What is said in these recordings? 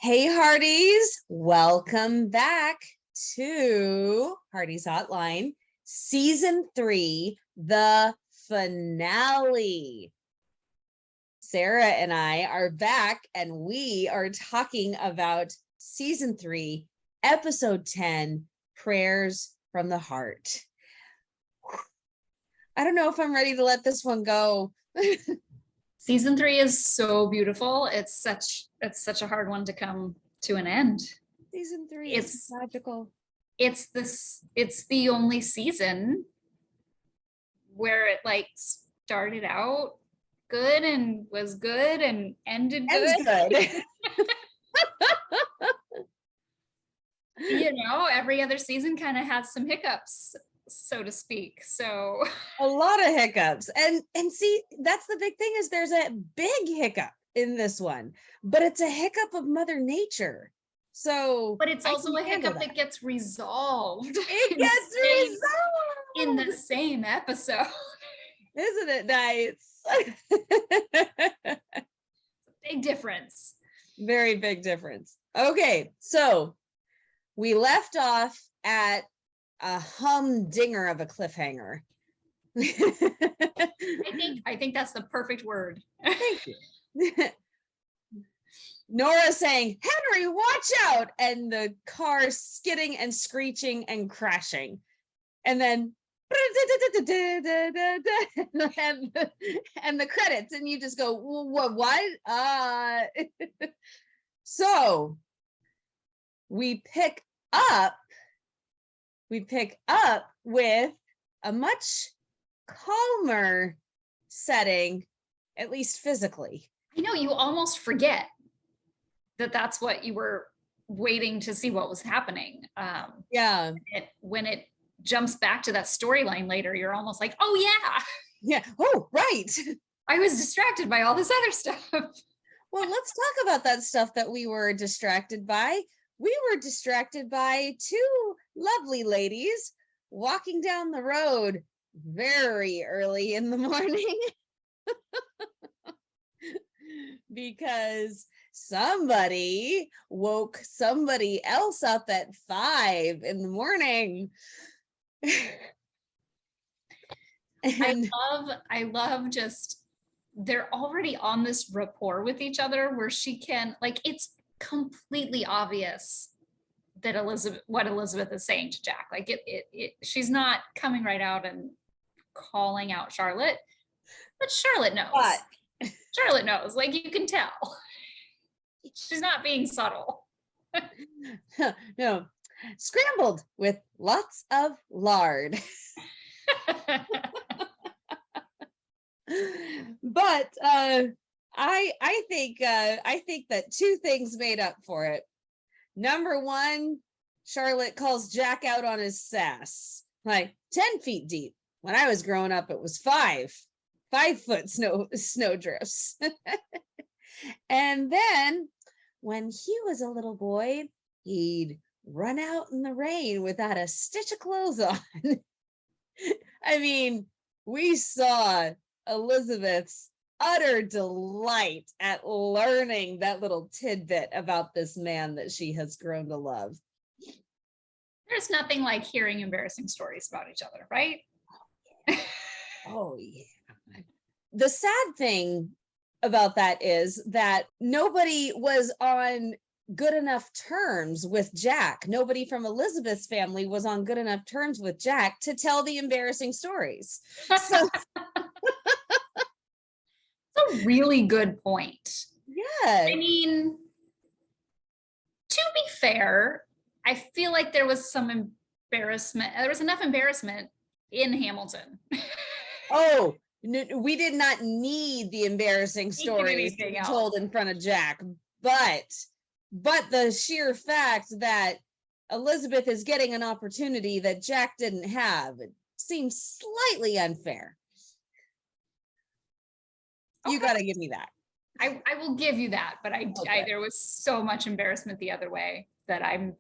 Hey, Hearties, welcome back to Hearties Hotline, Season 3, the finale. Sarah and I are back, and we are talking about Season 3, Episode 10, Prayers from the Heart. I don't know if I'm ready to let this one go. Season 3 is so beautiful. It's such a hard one to come to an end. Season 3 is magical. It's the only season where it like started out good and was good and ended good. You know, every other season kind of has some hiccups, so to speak. So a lot of hiccups. And see, that's the big thing, is there's a big hiccup in this one, but it's a hiccup of Mother Nature. So but it's also a hiccup that gets resolved. It gets resolved in the same episode. Isn't it nice? Big difference. Very big difference. Okay, so we left off at a humdinger of a cliffhanger. I think that's the perfect word. Thank you. Nora saying, "Henry, watch out!" and the car skidding and screeching and crashing. And then and the credits, and you just go, what? So we pick up with a much calmer setting, at least physically. I know, you almost forget that that's what you were waiting to see what was happening. Yeah. When it jumps back to that storyline later, you're almost like, oh yeah. Oh, right. I was distracted by all this other stuff. Well, let's talk about that stuff that we were distracted by. We were distracted by two lovely ladies walking down the road very early in the morning because somebody woke somebody else up at 5 in the morning. And I love just, they're already on this rapport with each other where she can, like, it's completely obvious that what Elizabeth is saying to Jack. Like she's not coming right out and calling out Charlotte, but Charlotte knows. Charlotte knows, like, you can tell. She's not being subtle. No, scrambled with lots of lard. But I think that two things made up for it. Number one, Charlotte calls Jack out on his sass, like 10 feet deep. When I was growing up, it was 5-foot snow drifts. And then when he was a little boy, he'd run out in the rain without a stitch of clothes on. I mean, we saw Elizabeth's utter delight at learning that little tidbit about this man that she has grown to love. There's nothing like hearing embarrassing stories about each other, right? Oh, yeah. The sad thing about that is that nobody was on good enough terms with Jack. Nobody from Elizabeth's family was on good enough terms with Jack to tell the embarrassing stories. So a really good point. Yeah. I mean, to be fair, I feel like there was some embarrassment. There was enough embarrassment in Hamilton. Oh, we did not need the embarrassing stories to be told in front of Jack, but the sheer fact that Elizabeth is getting an opportunity that Jack didn't have, it seems slightly unfair. Okay. You got to give me that. I will give you that, but there was so much embarrassment the other way that I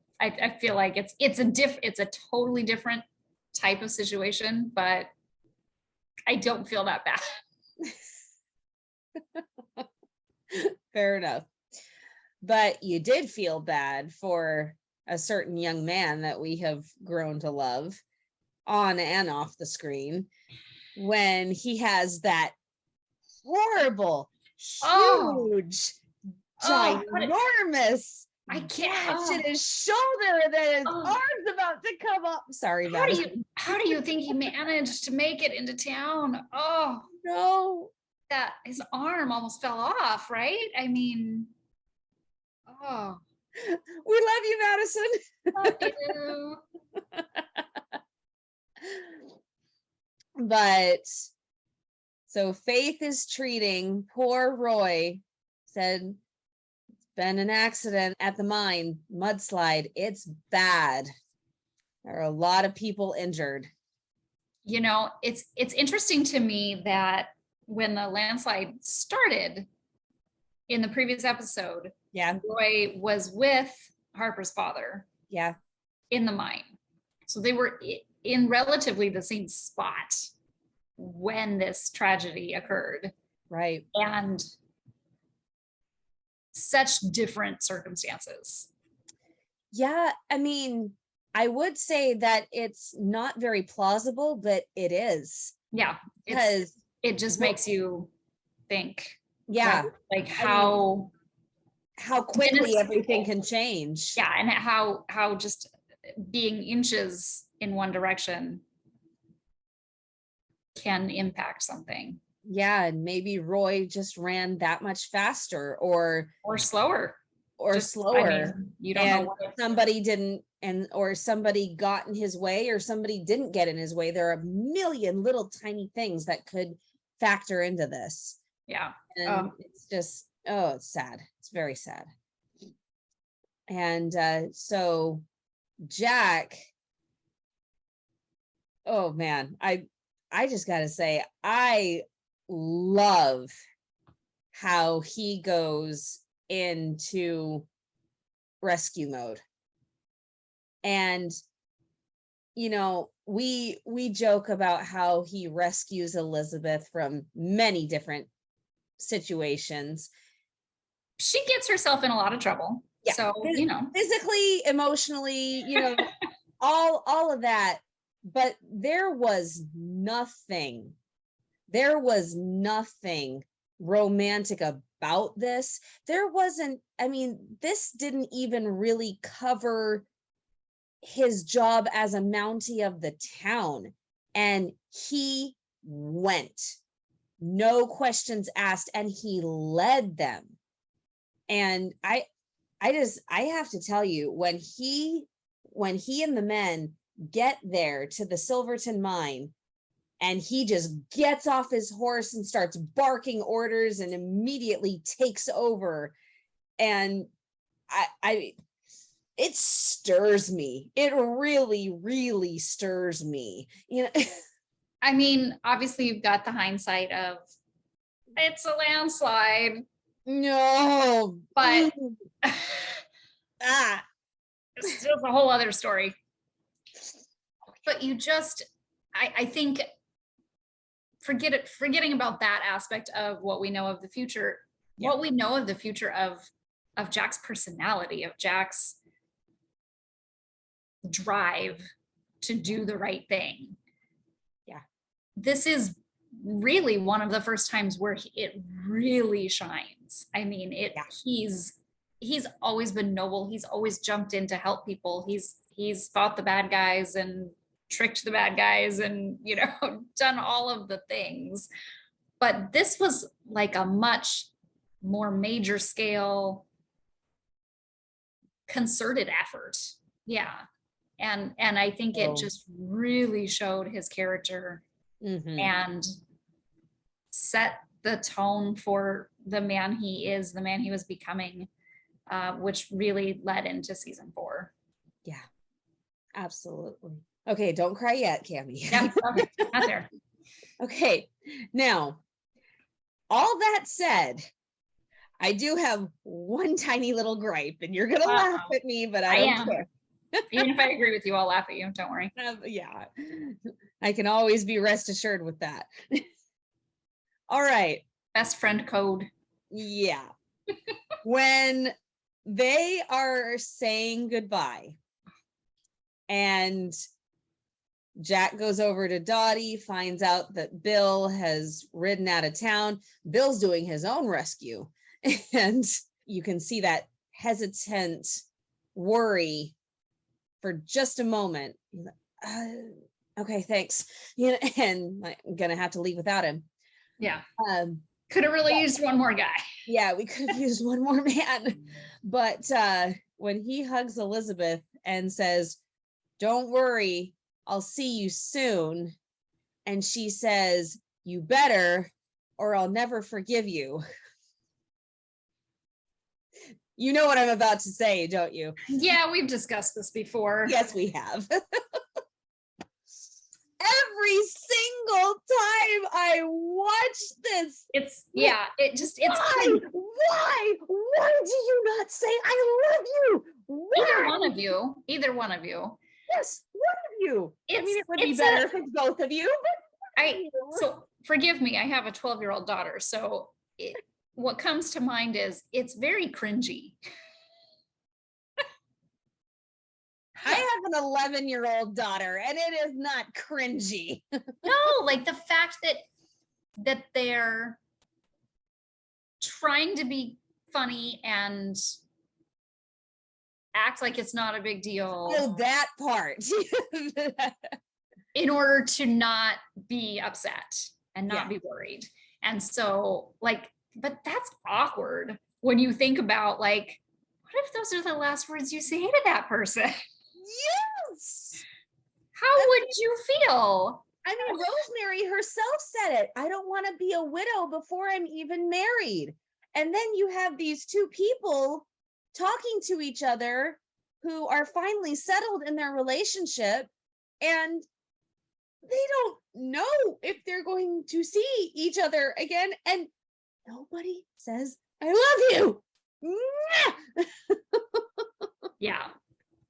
feel like it's a totally different type of situation, but I don't feel that bad. Fair enough. but you did feel bad for a certain young man that we have grown to love on and off the screen when he has that horrible, Oh, huge, oh, ginormous I can't. gash in Oh, his shoulder, and then his oh. arm's about to come up. Sorry, Madison. How do you think he managed to make it into town? Oh, No. that his arm almost fell off, right? I mean, oh, We love you, Madison. love you. But so Faith is treating poor Roy, said it's been an accident at the mine, mudslide. It's bad. There are a lot of people injured. You know, it's interesting to me that when the landslide started in the previous episode, Yeah. Roy was with Harper's father Yeah. in the mine. So they were in relatively the same spot when this tragedy occurred. Right. And such different circumstances. Yeah. I mean, I would say that it's not very plausible, but it is. Yeah. Because it just makes you think. Yeah. Right? Like how quickly everything can change. Yeah. And how just being inches in one direction can impact something. Yeah, and maybe Roy just ran that much faster or slower. I mean, you don't know what somebody didn't, or somebody got in his way, or somebody didn't get in his way. There are a million little tiny things that could factor into this. Yeah. And it's just, it's sad. It's very sad. And so Jack, oh man, I just gotta say, I love how he goes into rescue mode. And you know, we joke about how he rescues Elizabeth from many different situations. She gets herself in a lot of trouble. Yeah. So, you know, physically, emotionally, you know, all of that. But there was nothing romantic about this. There wasn't, I mean, this didn't even really cover his job as a Mountie of the town. And he went, no questions asked, and he led them. And I have to tell you, when he and the men get there to the Silverton mine, and he just gets off his horse and starts barking orders and immediately takes over. And it stirs me. It really, really stirs me. You know, I mean, obviously you've got the hindsight of it's a landslide. No, but it's just a whole other story. But you just, I think, forgetting about that aspect of what we know of the future, what we know of the future of Jack's personality, of Jack's drive to do the right thing. Yeah. This is really one of the first times where it really shines. I mean, he's always been noble. He's always jumped in to help people. He's fought the bad guys and tricked the bad guys and, you know, done all of the things. But this was like a much more major scale concerted effort. Yeah. And I think it just really showed his character and set the tone for the man he is, the man he was becoming, which really led into season 4. Yeah, absolutely. Okay, don't cry yet, Cammie. Yeah, okay, not there. Okay, now, all that said, I do have one tiny little gripe, and you're gonna laugh at me, but I don't care. Even if I agree with you, I'll laugh at you. Don't worry. Yeah, I can always be rest assured with that. All right. Best friend code. Yeah. When they are saying goodbye. And Jack goes over to Dottie, finds out that Bill has ridden out of town. Bill's doing his own rescue. And you can see that hesitant worry for just a moment. Okay, thanks. You know, and I'm gonna have to leave without him. Yeah. Could have really used one more guy. Yeah, we could have used one more man. But when he hugs Elizabeth and says, "Don't worry, I'll see you soon," and she says, "You better, or I'll never forgive you." You know what I'm about to say, don't you? Yeah, we've discussed this before. Yes, we have. Every single time I watch this, it's why do you not say I love you? Either one of you. Yes, one of you. I mean, it would be better if it's both of you, but so forgive me, I have a 12-year-old daughter, so what comes to mind is it's very cringy. I have an 11-year-old daughter, and it is not cringy. No, like the fact that they're trying to be funny and act like it's not a big deal. Oh, that part. In order to not be upset and not be worried. And so, like, but that's awkward when you think about, like, what if those are the last words you say to that person? Yes. How would you feel? I mean, Rosemary herself said it. I don't want to be a widow before I'm even married. And then you have these two people talking to each other who are finally settled in their relationship, and they don't know if they're going to see each other again. And nobody says, "I love you." Yeah.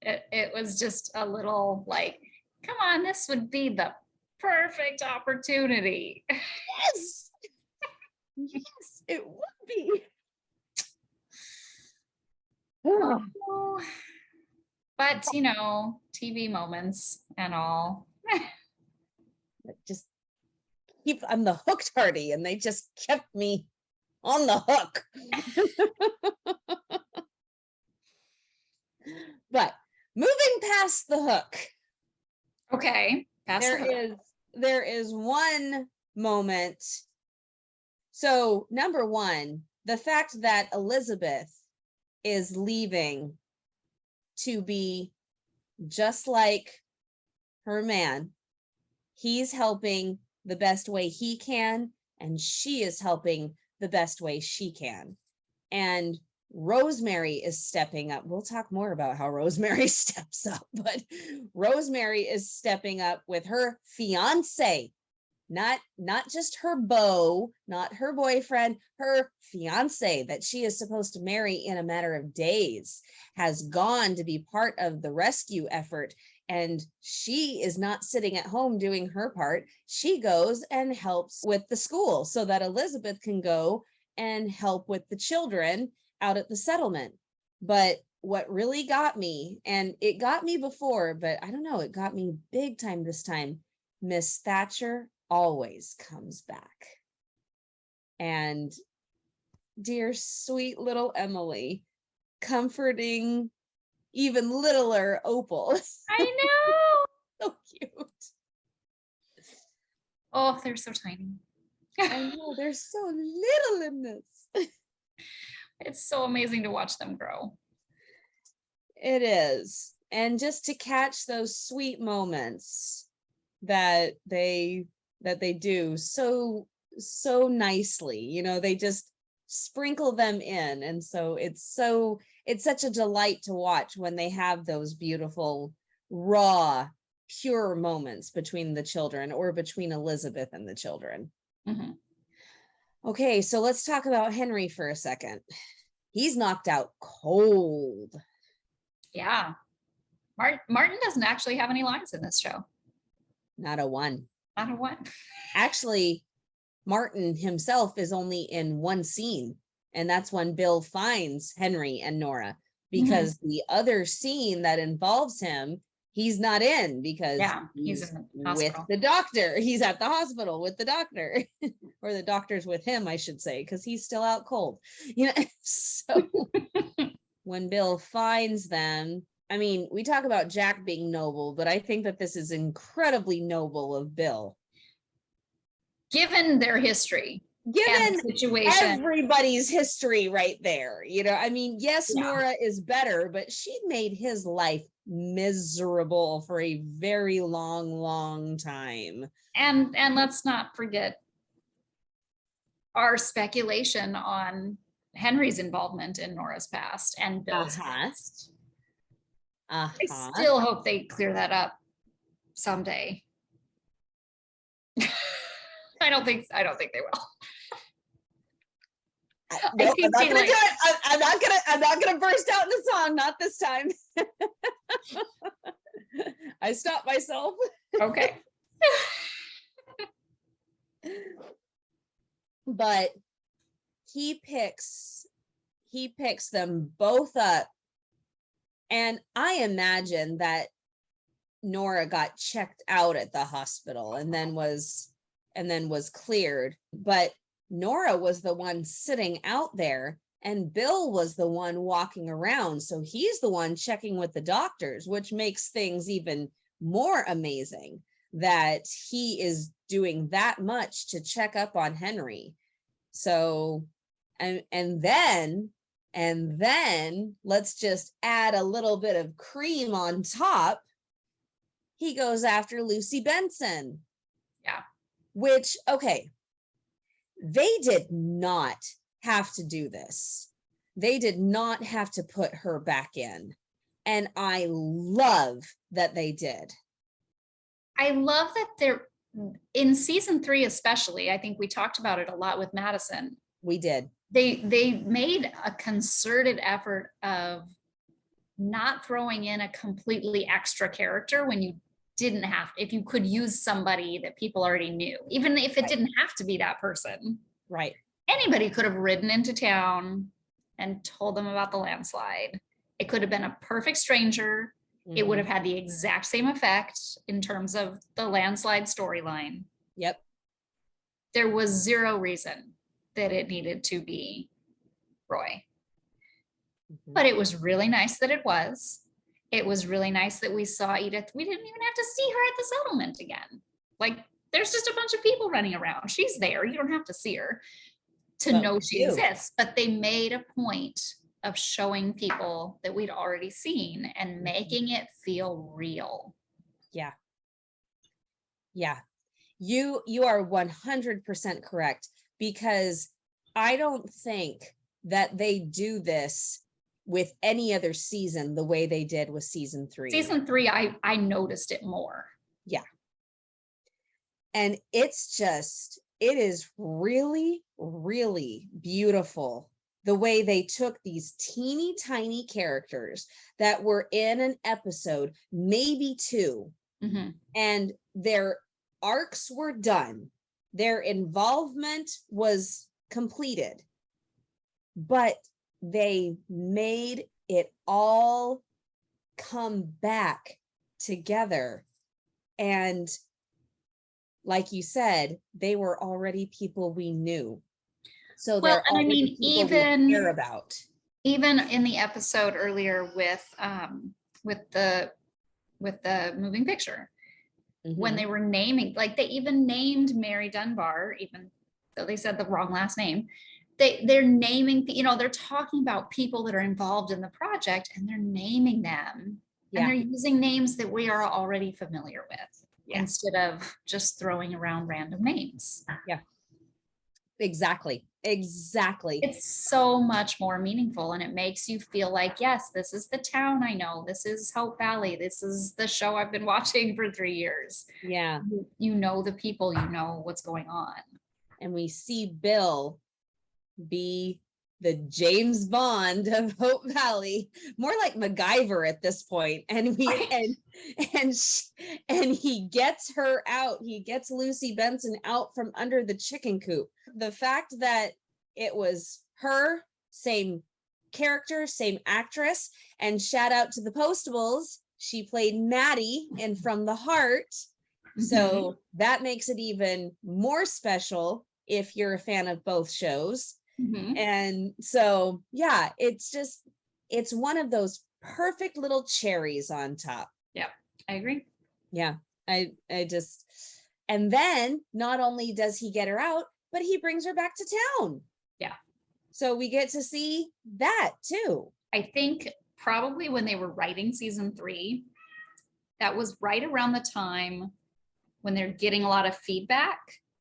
It was just a little like, come on, this would be the perfect opportunity. Yes. Yes, it would be. But, you know, TV moments and all. Just I'm the hooked party, and they just kept me on the hook. But moving past the hook. Okay. There is one moment. So number one, the fact that Elizabeth is leaving to be just like her man. He's helping the best way he can, and she is helping the best way she can. And Rosemary is stepping up. We'll talk more about how Rosemary steps up, but Rosemary is stepping up with her fiance, not just her beau, not her boyfriend, her fiance that she is supposed to marry in a matter of days, has gone to be part of the rescue effort. And she is not sitting at home doing her part. She goes and helps with the school so that Elizabeth can go and help with the children out at the settlement. But what really got me, and it got me before, but I don't know, it got me big time this time, Miss Thatcher always comes back. And dear sweet little Emily, comforting even littler Opal. I know. So cute. Oh, they're so tiny. I know, they're so little in this. It's so amazing to watch them grow. It is. And just to catch those sweet moments that they do so nicely, you know, they just sprinkle them in. And so it's such a delight to watch when they have those beautiful, raw, pure moments between the children, or between Elizabeth and the children. Mm-hmm. Okay, so let's talk about Henry for a second. He's knocked out cold. Yeah. Martin doesn't actually have any lines in this show. Not a one. Not a one. Actually, Martin himself is only in one scene, and that's when Bill finds Henry and Nora. because the other scene that involves him, he's not in because he's in the with hospital. the doctor. He's at the hospital with the doctor, or the doctor's with him, I should say, because he's still out cold. So when Bill finds them, I mean, we talk about Jack being noble, but I think that this is incredibly noble of Bill. Given their history. Given situation, everybody's history right there, I mean, yes, Nora is better, but she made his life miserable for a very long time. And let's not forget our speculation on Henry's involvement in Nora's past and Bill's past. I still hope they clear that up someday. I don't think they will. No, I'm not gonna do it. I'm not gonna burst out in a song. Not this time. I stopped myself. Okay. But he picks them both up, and I imagine that Nora got checked out at the hospital and then was cleared, but Nora was the one sitting out there and Bill was the one walking around. So he's the one checking with the doctors, which makes things even more amazing that he is doing that much to check up on Henry. So, and then let's just add a little bit of cream on top. He goes after Lucy Benson. Yeah. Which, okay, they did not have to do this. They did not have to put her back in. And I love that they did. I love that they're in season 3, especially. I think we talked about it a lot with Madison. We did. They made a concerted effort of not throwing in a completely extra character when you didn't have, if you could use somebody that people already knew, even if it didn't have to be that person. Right. Anybody could have ridden into town and told them about the landslide. It could have been a perfect stranger. Mm-hmm. It would have had the exact same effect in terms of the landslide storyline. Yep. There was zero reason that it needed to be Roy. Mm-hmm. But it was really nice that it was. It was really nice that we saw Edith. We didn't even have to see her at the settlement again. Like, there's just a bunch of people running around. She's there. You don't have to see her to know she exists. But they made a point of showing people that we'd already seen and making it feel real. Yeah. Yeah. You are 100% correct, because I don't think that they do this with any other season the way they did with season 3. Season 3, I noticed it more. Yeah. And it is really, really beautiful the way they took these teeny tiny characters that were in an episode, maybe 2, mm-hmm. and their arcs were done. Their involvement was completed, but they made it all come back together. And like you said, they were already people we knew. So they're and I mean, even we care about. Even in the episode earlier with the moving picture, mm-hmm. when they were naming, like they even named Mary Dunbar, even though they said the wrong last name. They're naming, they're talking about people that are involved in the project, and they're naming them, and they're using names that we are already familiar with, instead of just throwing around random names. Yeah, exactly. It's so much more meaningful, and it makes you feel like, yes, this is the town I know. This is Hope Valley. This is the show I've been watching for 3 years. Yeah. You know the people, you know what's going on. And we see Bill be the James Bond of Hope Valley, more like MacGyver at this point. And and he gets her out. He gets Lucy Benson out from under the chicken coop. The fact that it was her, same character, same actress. And shout out to the Postables. She played Maddie in From the Heart. So that makes it even more special if you're a fan of both shows. And so, yeah, it's one of those perfect little cherries on top. Yeah, I agree. Yeah, I just, and then not only does he get her out, but he brings her back to town. Yeah. So we get to see that too. I think probably when they were writing season 3, that was right around the time when they're getting a lot of feedback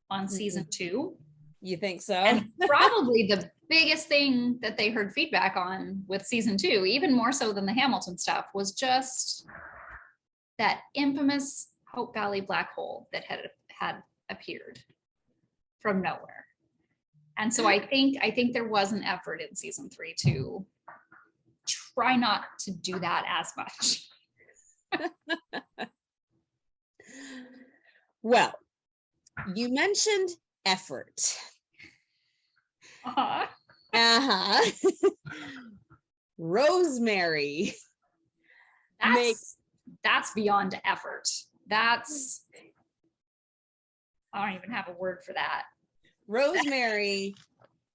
on season 2. You think so? And probably the biggest thing that they heard feedback on with season 2, even more so than the Hamilton stuff, was just that infamous Hope Valley black hole that had appeared from nowhere. And so I think there was an effort in season 3 to try not to do that as much. Well, you mentioned effort. Rosemary. That's beyond effort. I don't even have a word for that. Rosemary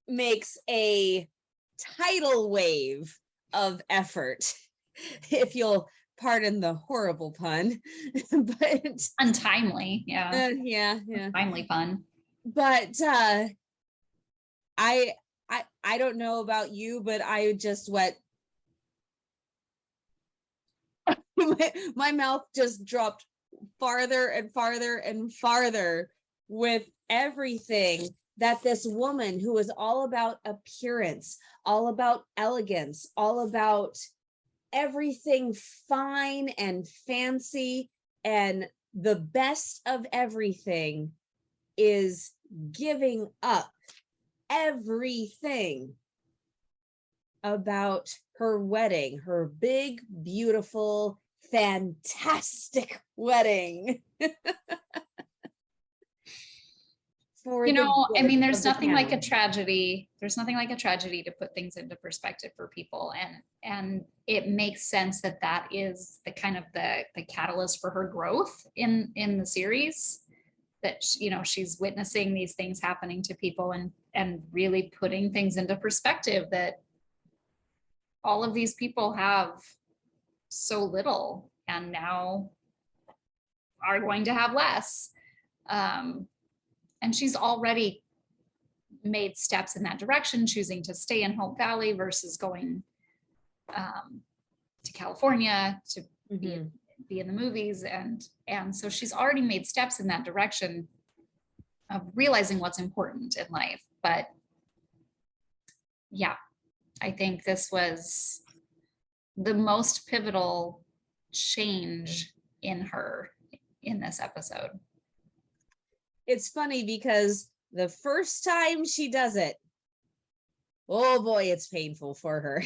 makes a tidal wave of effort, if you'll pardon the horrible pun. But untimely, yeah. Untimely pun. But I don't know about you, but I just went. My mouth just dropped farther and farther and farther with everything that this woman, who is all about appearance, all about elegance, all about everything fine and fancy and the best of everything, is giving up everything about her wedding, her big, beautiful, fantastic wedding. I mean, there's nothing like a tragedy. There's nothing like a tragedy to put things into perspective for people. And it makes sense that is the kind of the catalyst for her growth in the series, that, she's witnessing these things happening to people and really putting things into perspective, that all of these people have so little and now are going to have less. And she's already made steps in that direction, choosing to stay in Hope Valley versus going to California to be in the movies. And so she's already made steps in that direction of realizing what's important in life. But yeah, I think this was the most pivotal change in her in this episode. It's funny because the first time she does it, oh boy, it's painful for her.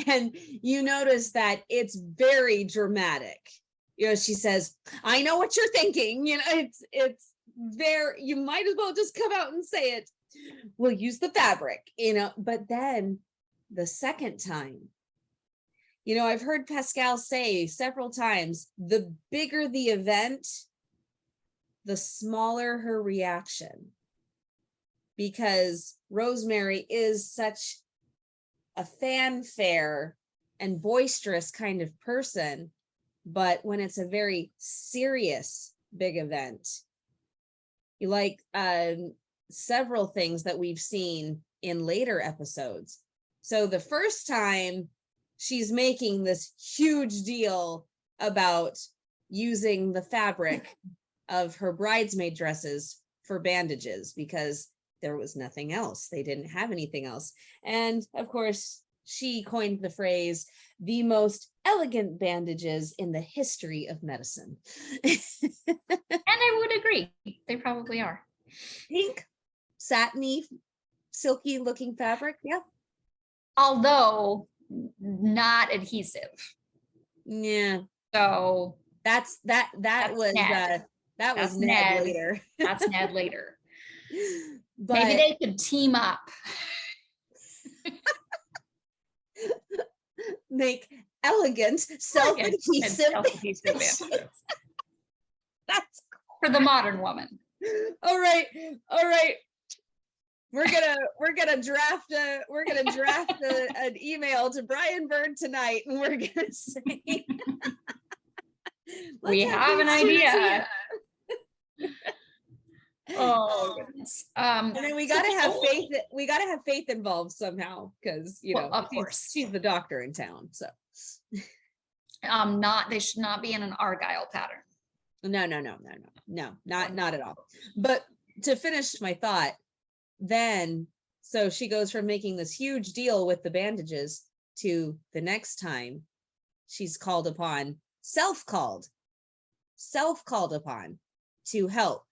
And you notice that it's very dramatic. She says, I know what you're thinking. It's very, you might as well just come out and say it. We'll use the fabric, but then the second time, I've heard Pascal say several times, the bigger the event, the smaller her reaction, because Rosemary is such a fanfare and boisterous kind of person. But when it's a very serious big event, like several things that we've seen in later episodes. So the first time, she's making this huge deal about using the fabric of her bridesmaid dresses for bandages because there was nothing else. They didn't have anything else. And of course, she coined the phrase, the most elegant bandages in the history of medicine. And I would agree. They probably are. Pink, satiny, silky looking fabric. Yeah. Although not adhesive. Yeah. So that was Ned. That was Ned later. That's Ned later. But maybe they could team up. make elegant self-adhesive self-adhesive bandages. bandages. That's For the modern woman. all right. We're gonna draft an email to Brian Bird tonight, and we're gonna say We have an idea. Oh goodness. And then we gotta have faith. We gotta have faith involved somehow, because of course she's the doctor in town. So they should not be in an Argyle pattern. no, not at all. But to finish my thought, then so she goes from making this huge deal with the bandages to the next time she's called upon, self-called upon to help,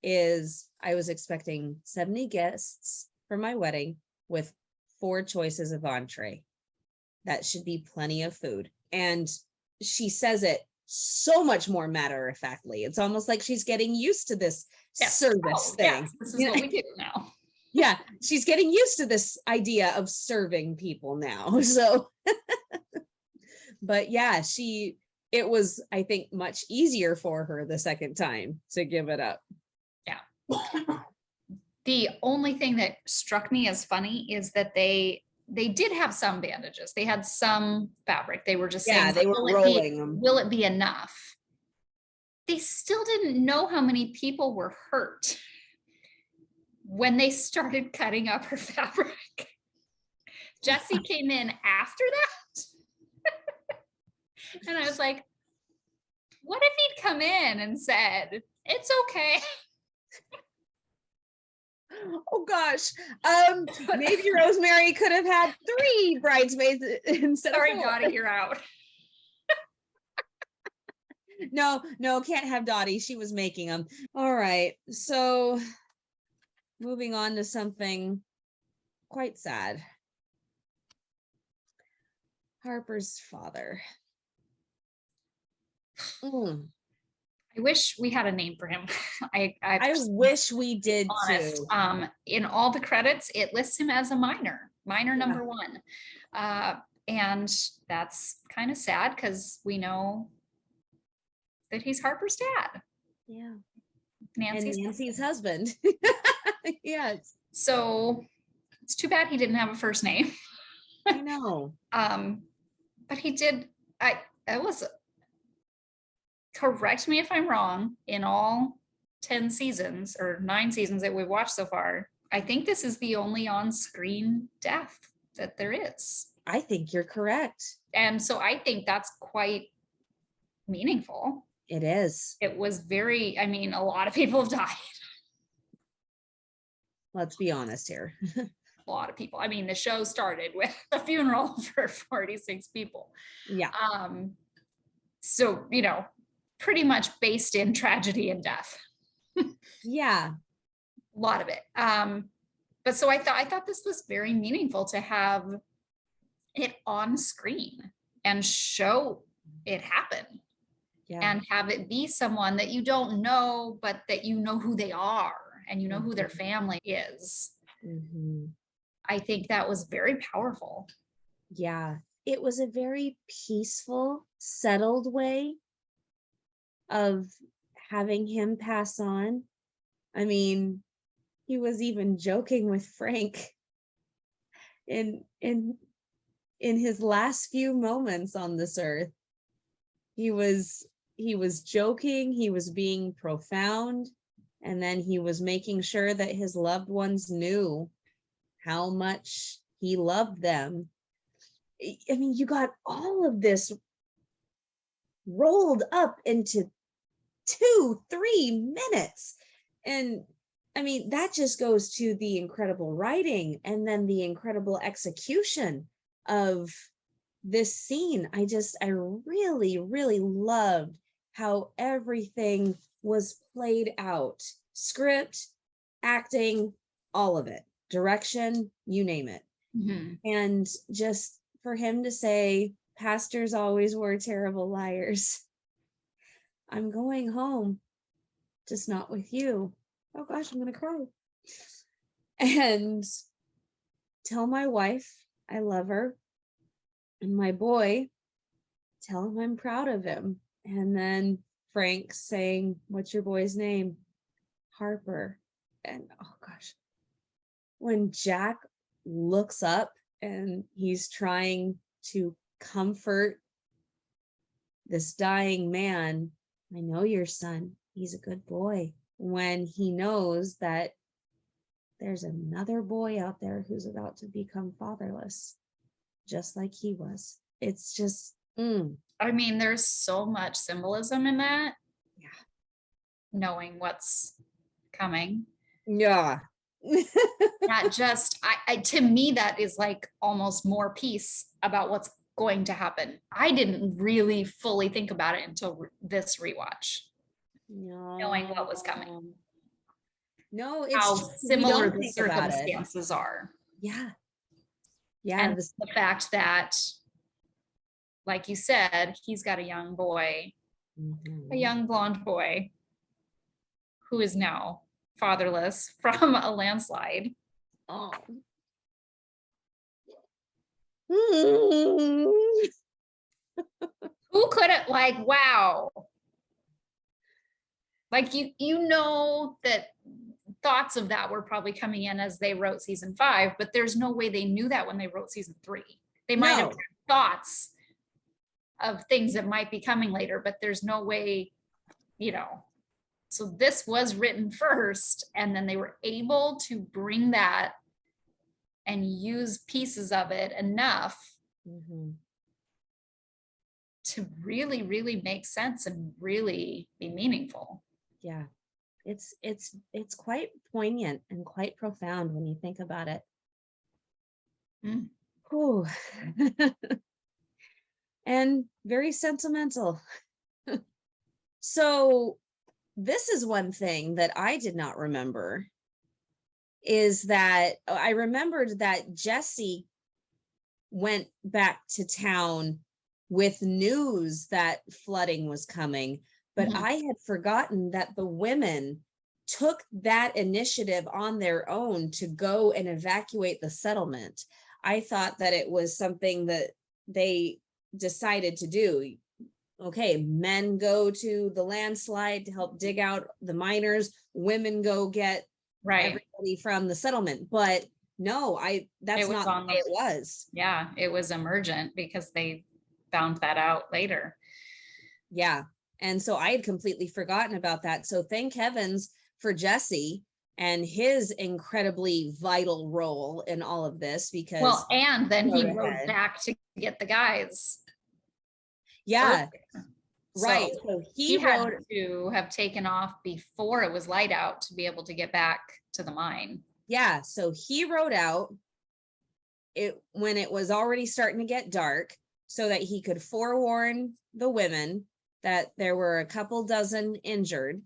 is I was expecting 70 guests for my wedding with 4 choices of entree. That should be plenty of food. And she says it so much more matter-of-factly. It's almost like she's getting used to this service thing. Yes, this is what we do now. Yeah, she's getting used to this idea of serving people now. So, but yeah, it was, I think, much easier for her the second time to give it up. Yeah. The only thing that struck me as funny is that they did have some bandages. They had some fabric. They were just saying, they were rolling them. Will it be enough? They still didn't know how many people were hurt when they started cutting up her fabric. Jesse came in after that. And I was like, what if he'd come in and said, it's okay? Oh gosh. Maybe Rosemary could have had 3 bridesmaids instead of 4. Sorry, Dottie, you're out. No, can't have Dottie. She was making them. All right. So moving on to something quite sad. Harper's father. I wish we had a name for him. I wish we did honest. Too. In all the credits, it lists him as a minor number 1. And that's kind of sad because we know that he's Harper's dad. Yeah. Nancy's husband. Yes. So it's too bad he didn't have a first name. I know. But he did. It was, correct me if I'm wrong, in all 10 seasons or 9 seasons that we've watched so far, I think this is the only on-screen death that there is. I think you're correct. And so I think that's quite meaningful. It is. It was very, a lot of people have died. Let's be honest here. A lot of people. The show started with a funeral for 46 people. Yeah. So, pretty much based in tragedy and death. Yeah. A lot of it. But so I thought this was very meaningful to have it on screen and show it happen. Yeah. And have it be someone that you don't know, but that you know who they are and you know who their family is. Mm-hmm. I think that was very powerful. Yeah. It was a very peaceful, settled way of having him pass on. He was even joking with Frank in his last few moments on this earth. He was joking, he was being profound, and then he was making sure that his loved ones knew how much he loved them. You got all of this rolled up into 2-3 minutes. And that just goes to the incredible writing and then the incredible execution of this scene. I really, really loved how everything was played out. Script, acting, all of it. Direction, you name it. Mm-hmm. And just for him to say, pastors always were terrible liars. I'm going home, just not with you. Oh gosh, I'm gonna cry. And tell my wife I love her. And my boy, tell him I'm proud of him. And then Frank saying, what's your boy's name? Harper. And oh gosh, when Jack looks up and he's trying to comfort this dying man, I know your son. He's a good boy. When he knows that there's another boy out there who's about to become fatherless, just like he was. It's just, I mean, there's so much symbolism in that. Yeah. Knowing what's coming. Yeah. Not just, to me, that is like almost more peace about what's going to happen. I didn't really fully think about it until this rewatch. No. Knowing what was coming. No, it's how true. similar the circumstances are. Yeah. Yeah. And the fact that, like you said, he's got a young boy, a young blonde boy, who is now fatherless from a landslide. Oh. Who could have, like, wow. Like, you know that thoughts of that were probably coming in as they wrote season 5, but there's no way they knew that when they wrote season 3. They might have had thoughts of things that might be coming later, but there's no way, So this was written first, and then they were able to bring that and use pieces of it enough to really, really make sense and really be meaningful. Yeah. It's quite poignant and quite profound when you think about it. And very sentimental. So this is one thing that I did not remember, is that I remembered that Jesse went back to town with news that flooding was coming, but I had forgotten that the women took that initiative on their own to go and evacuate the settlement. I thought that it was something that they decided to do. Okay, men go to the landslide to help dig out the miners, women go get everybody from the settlement. But no, that's not the way it was. Yeah, it was emergent because they found that out later. Yeah. And so I had completely forgotten about that. So thank heavens for Jesse and his incredibly vital role in all of this, because and then he rode back to get the guys. Yeah. Right. So he had to have taken off before it was light out to be able to get back to the mine. Yeah. So he rode out when it was already starting to get dark, so that he could forewarn the women that there were a couple dozen injured,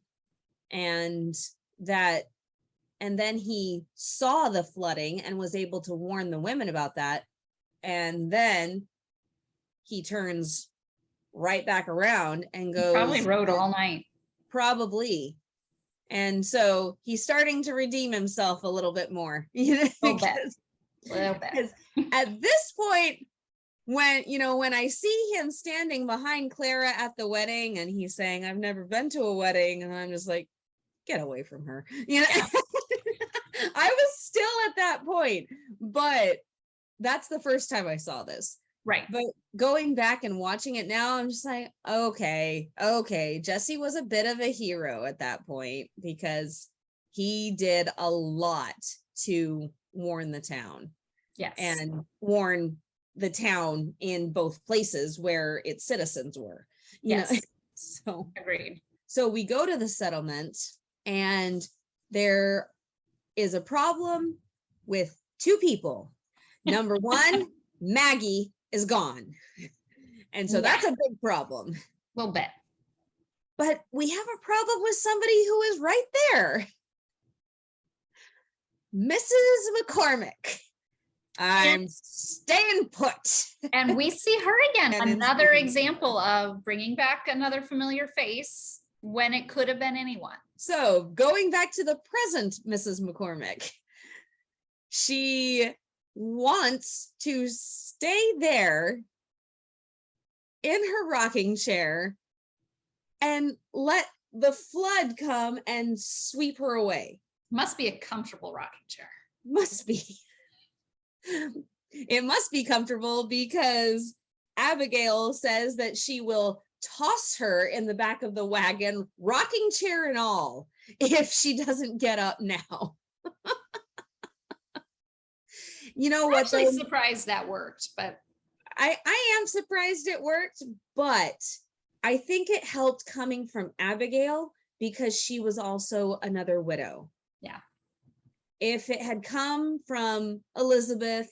and then he saw the flooding and was able to warn the women about that. And then he turns right back around and goes, probably rode all night. Probably. And so he's starting to redeem himself a little bit more, because at this point, when I see him standing behind Clara at the wedding and he's saying, I've never been to a wedding, and I'm just like, get away from her. I was still at that point, but that's the first time I saw this. Right. But going back and watching it now, I'm just like, okay. Jesse was a bit of a hero at that point, because he did a lot to warn the town. Yes. And warn the town in both places where its citizens were. Yes. So agreed. So we go to the settlement, and there is a problem with two people. Number one, Maggie is gone. And so that's a big problem. A little bit. But we have a problem with somebody who is right there. Mrs. McCormick. I'm staying put. And we see her again. Another example of bringing back another familiar face when it could have been anyone. So going back to the present Mrs. McCormick, she wants to stay there in her rocking chair and let the flood come and sweep her away. Must be a comfortable rocking chair. Must be. It must be comfortable because Abigail says that she will toss her in the back of the wagon, rocking chair and all, if she doesn't get up now. You know what? I'm actually surprised that worked, but I am surprised it worked, but I think it helped coming from Abigail because she was also another widow. Yeah. If it had come from Elizabeth,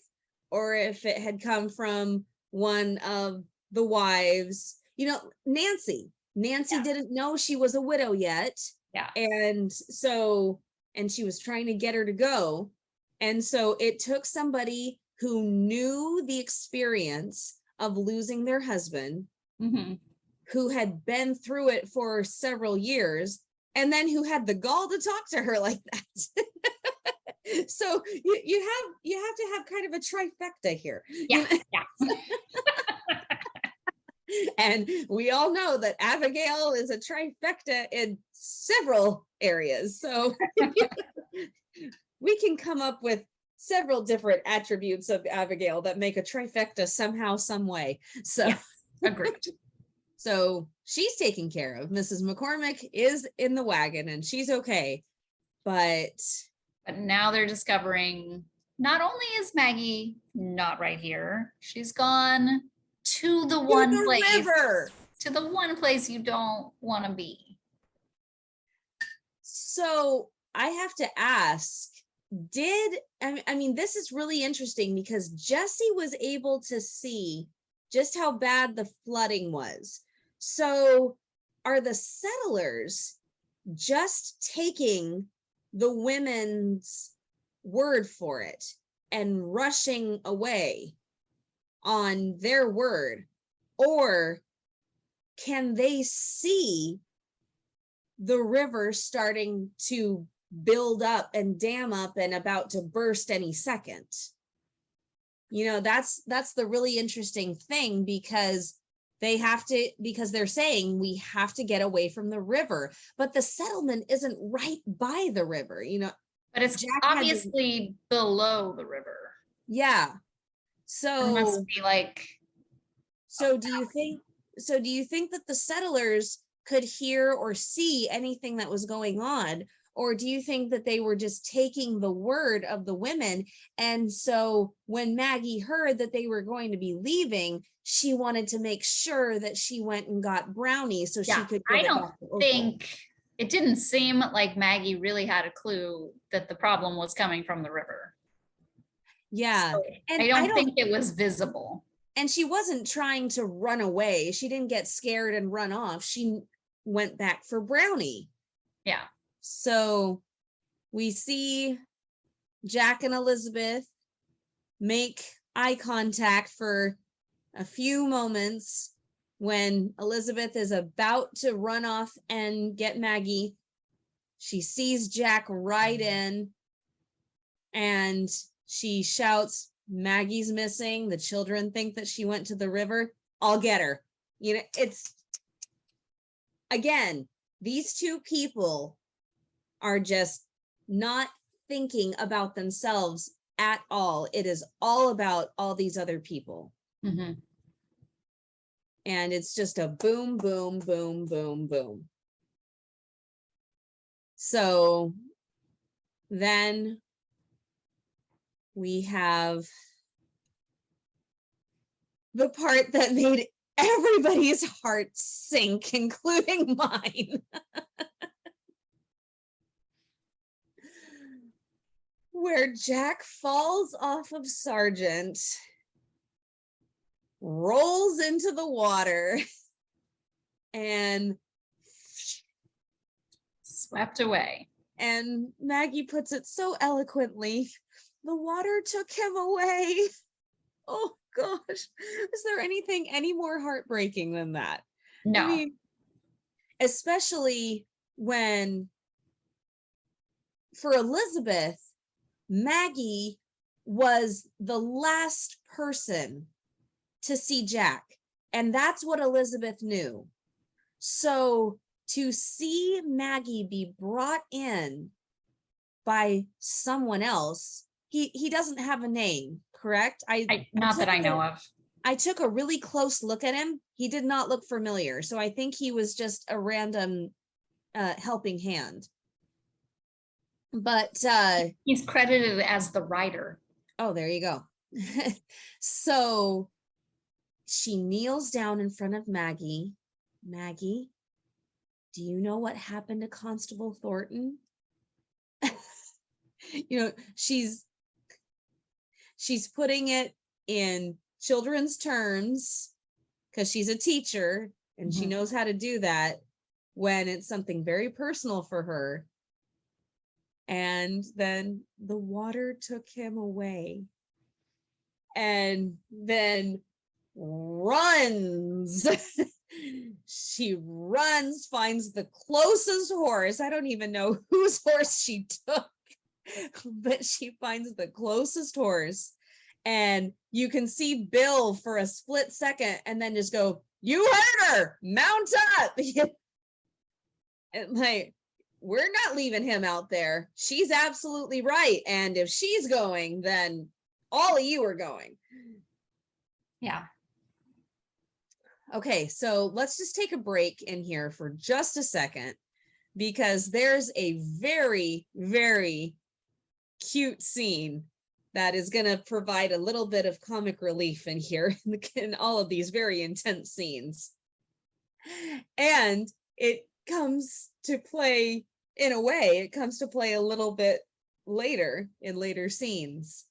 or if it had come from one of the wives, you know, Nancy Yeah. didn't know she was a widow yet. Yeah. And so, and she was trying to get her to go. And so it took somebody who knew the experience of losing their husband, Mhm. who had been through it for several years, and then who had the gall to talk to her like that. So you have to have kind of a trifecta here. Yeah. Yeah. And we all know that Abigail is a trifecta in several areas. So we can come up with several different attributes of Abigail that make a trifecta somehow, some way. So Yes, agreed. So she's taken care of. Mrs. McCormick is in the wagon and she's okay. But now they're discovering not only is Maggie not right here, she's gone to the one place, river. To the one place you don't want to be. So I have to ask, I mean, this is really interesting because Jesse was able to see just how bad the flooding was. So are the settlers just taking the women's word for it and rushing away on their word? Or can they see the river starting to build up and dam up and about to burst any second? You know, that's the really interesting thing, because they're saying we have to get away from the river, but the settlement isn't right by the river, you know. But it's Jack obviously below the river. Yeah. There must So be like, do you think that the settlers could hear or see anything that was going on? Or do you think that they were just taking the word of the women? And so when Maggie heard that they were going to be leaving, she wanted to make sure that she went and got Brownie so she could give I it don't back to Opal. think it didn't seem like Maggie really had a clue that the problem was coming from the river. Yeah. So And I don't think it was visible. And she wasn't trying to run away. She didn't get scared and run off. She went back for Brownie. Yeah. So we see Jack and Elizabeth make eye contact for a few moments when Elizabeth is about to run off and get Maggie. She sees Jack ride in and she shouts, "Maggie's missing. The children think that she went to the river. I'll get her." You know, it's, again, these two people are just not thinking about themselves at all. It is all about all these other people. Mm-hmm. And it's just a boom, boom, boom, boom, boom. So then we have the part that made everybody's heart sink, including mine. Where Jack falls off of Sargent, rolls into the water, and swept away. And Maggie puts it so eloquently, the water took him away. Oh gosh, is there anything any more heartbreaking than that? No. I mean, especially when, for Elizabeth, Maggie was the last person to see Jack. And that's what Elizabeth knew. So to see Maggie be brought in by someone else, he doesn't have a name, correct? Not that I know of. I took a really close look at him. He did not look familiar. So I think he was just a random helping hand. But he's credited as the writer. Oh, there you go. So she kneels down in front of Maggie. Maggie, do you know what happened to Constable Thornton? You know, she's putting it in children's terms because she's a teacher and she knows how to do that when it's something very personal for her. And then the water took him away. And then runs. She runs, finds the closest horse. I don't even know whose horse she took, but she finds the closest horse. And you can see Bill for a split second and then just go, "You heard her, mount up." And like, we're not leaving him out there. She's absolutely right. And if she's going, then all of you are going. Yeah. Okay, so let's just take a break in here for just a second, because there's a very, very cute scene that is going to provide a little bit of comic relief in here in all of these very intense scenes. And it comes to play, in a way, it comes to play a little bit later in later scenes.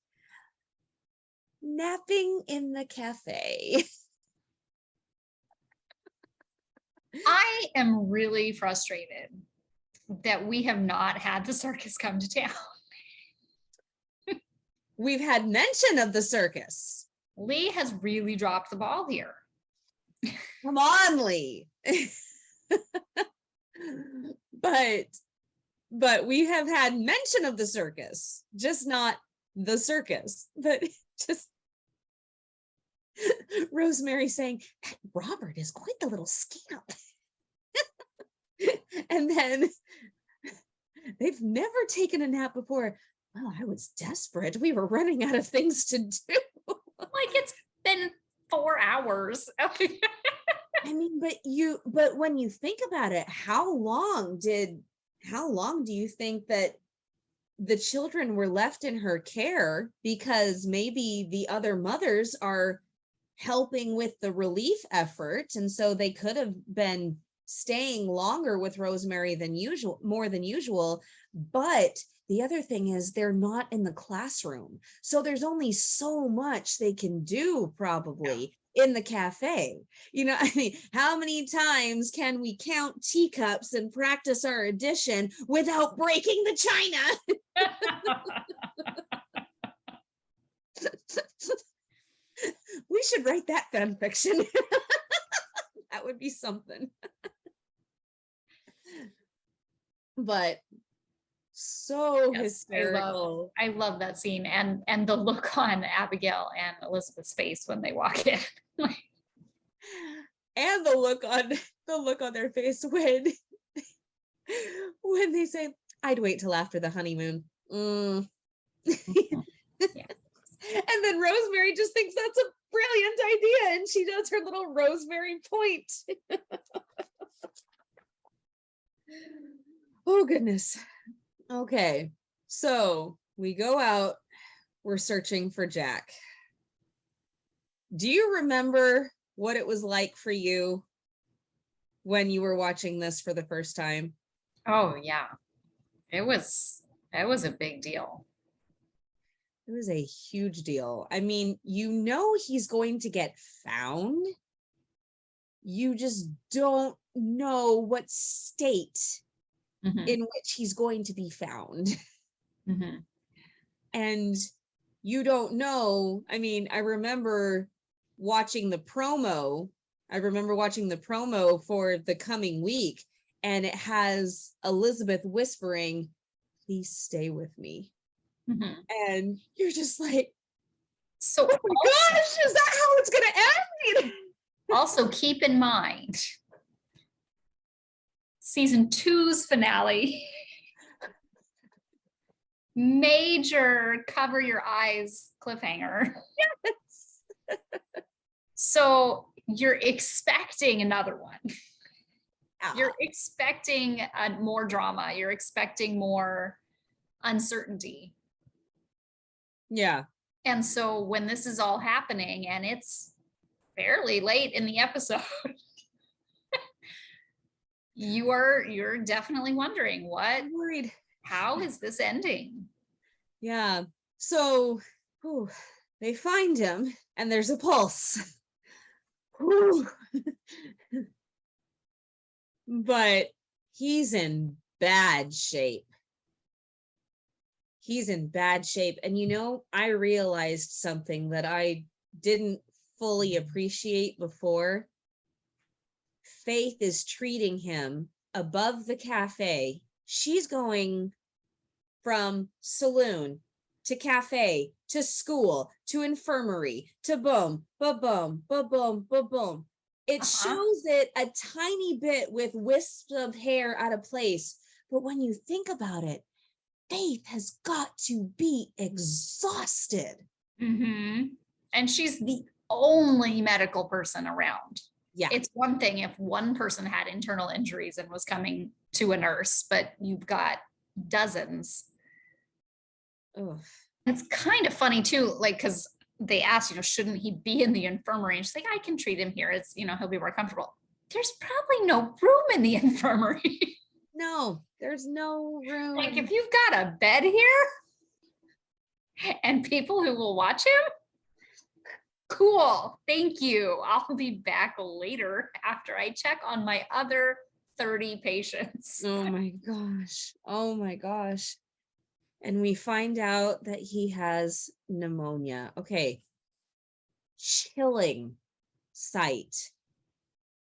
Napping in the cafe. I am really frustrated that we have not had the circus come to town. We've had mention of the circus. Lee has really dropped the ball here. Come on, Lee. But we have had mention of the circus, just not the circus. But just Rosemary saying, "That Robert is quite the little scamp." And then, "They've never taken a nap before." Well, I was desperate. We were running out of things to do. Like, it's been 4 hours. I mean, but when you think about it, how long do you think that the children were left in her care? Because maybe the other mothers are helping with the relief effort, and so they could have been staying longer with Rosemary than usual, more than usual. But the other thing is, they're not in the classroom, so there's only so much they can do probably in the cafe. You know, I mean, how many times can we count teacups and practice our addition without breaking the china? We should write that fan fiction. That would be something. But so hysterical. I love that scene, and the look on Abigail and Elizabeth's face when they walk in. And the look on their face when they say, "I'd wait till after the honeymoon." Yeah. And then Rosemary just thinks that's a brilliant idea, and she does her little Rosemary point. Oh goodness. Okay, so we go out, we're searching for Jack. Do you remember what it was like for you when you were watching this for the first time? Oh yeah, it was a big deal. It was a huge deal. I mean, you know he's going to get found. You just don't know what state in which he's going to be found. And you don't know. I mean, I remember watching the promo for the coming week, and it has Elizabeth whispering, "Please stay with me." Mhm. And you're just like, So oh my gosh, is that how it's gonna end? also keep in mind, season 2's finale, major cover your eyes cliffhanger. Yes. So you're expecting another one. Ah, You're expecting more drama. You're expecting more uncertainty. yeah. And so when this is all happening and it's fairly late in the episode, you're definitely wondering I'm worried. how is this ending? Yeah. So whew, they find him and there's a pulse. Whew. But he's in bad shape. He's in bad shape. And I realized something that I didn't fully appreciate before. Faith is treating him above the cafe. She's going from saloon to cafe to school to infirmary to boom, ba boom, ba boom, ba boom. It shows it a tiny bit with wisps of hair out of place. But when you think about it, Faith has got to be exhausted. Mm-hmm. And she's the only medical person around. Yeah. It's one thing if one person had internal injuries and was coming to a nurse, but you've got dozens. Ugh. It's kind of funny too, like, because they asked, shouldn't he be in the infirmary? And she's like, I can treat him here. It's, he'll be more comfortable. There's probably no room in the infirmary. No, there's no room. Like, if you've got a bed here and people who will watch him, cool. Thank you. I'll be back later after I check on my other 30 patients. Oh my gosh. Oh my gosh. And we find out that he has pneumonia. Okay. Chilling sight.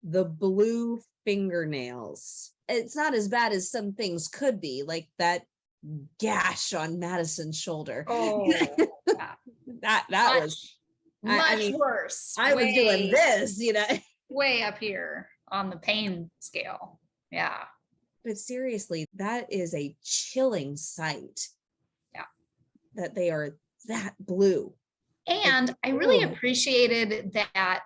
The blue fingernails. It's not as bad as some things could be, like that gash on Madison's shoulder. Oh, yeah. that much, was much worse. I was doing this, way up here on the pain scale. Yeah. But seriously, that is a chilling sight. Yeah. That they are that blue. And I really appreciated that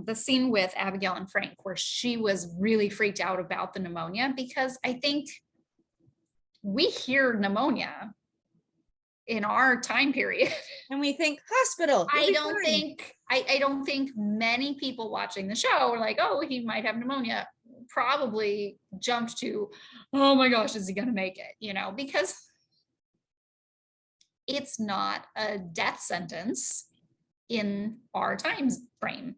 the scene with Abigail and Frank, where she was really freaked out about the pneumonia, because I think we hear pneumonia in our time period. And we think hospital. I don't think many people watching the show are like, oh, he might have pneumonia. Probably jumped to, oh my gosh, is he going to make it? Because it's not a death sentence in our time frame.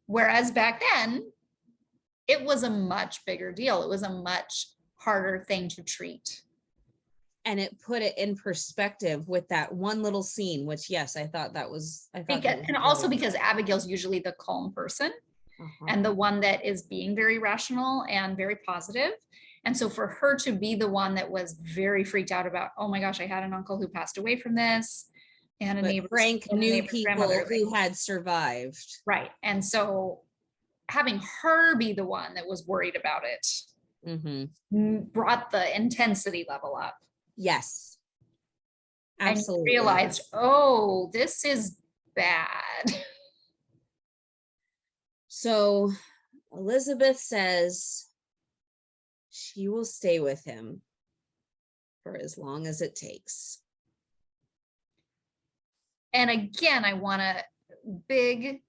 Whereas back then, it was a much bigger deal. It was a much harder thing to treat. And it put it in perspective with that one little scene, which, yes, I thought that was and also because Abigail's usually the calm person and the one that is being very rational and very positive. And so for her to be the one that was very freaked out about, oh my gosh, I had an uncle who passed away from this, and a neighbor, Frank knew people who had survived. Right. And so having her be the one that was worried about it brought the intensity level up. Yes. Absolutely. And realized, oh, this is bad. So Elizabeth says she will stay with him for as long as it takes. And again, I want to big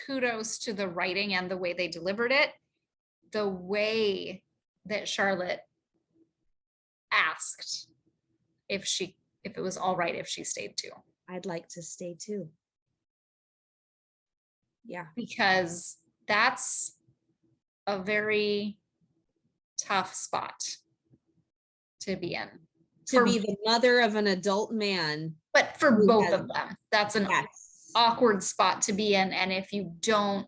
kudos to the writing and the way they delivered it. The way that Charlotte asked if it was all right if she stayed too. I'd like to stay too. Yeah. Because that's a very tough spot to be in. To be the mother of an adult man. But for both of them, that's an awkward spot to be in. And if you don't,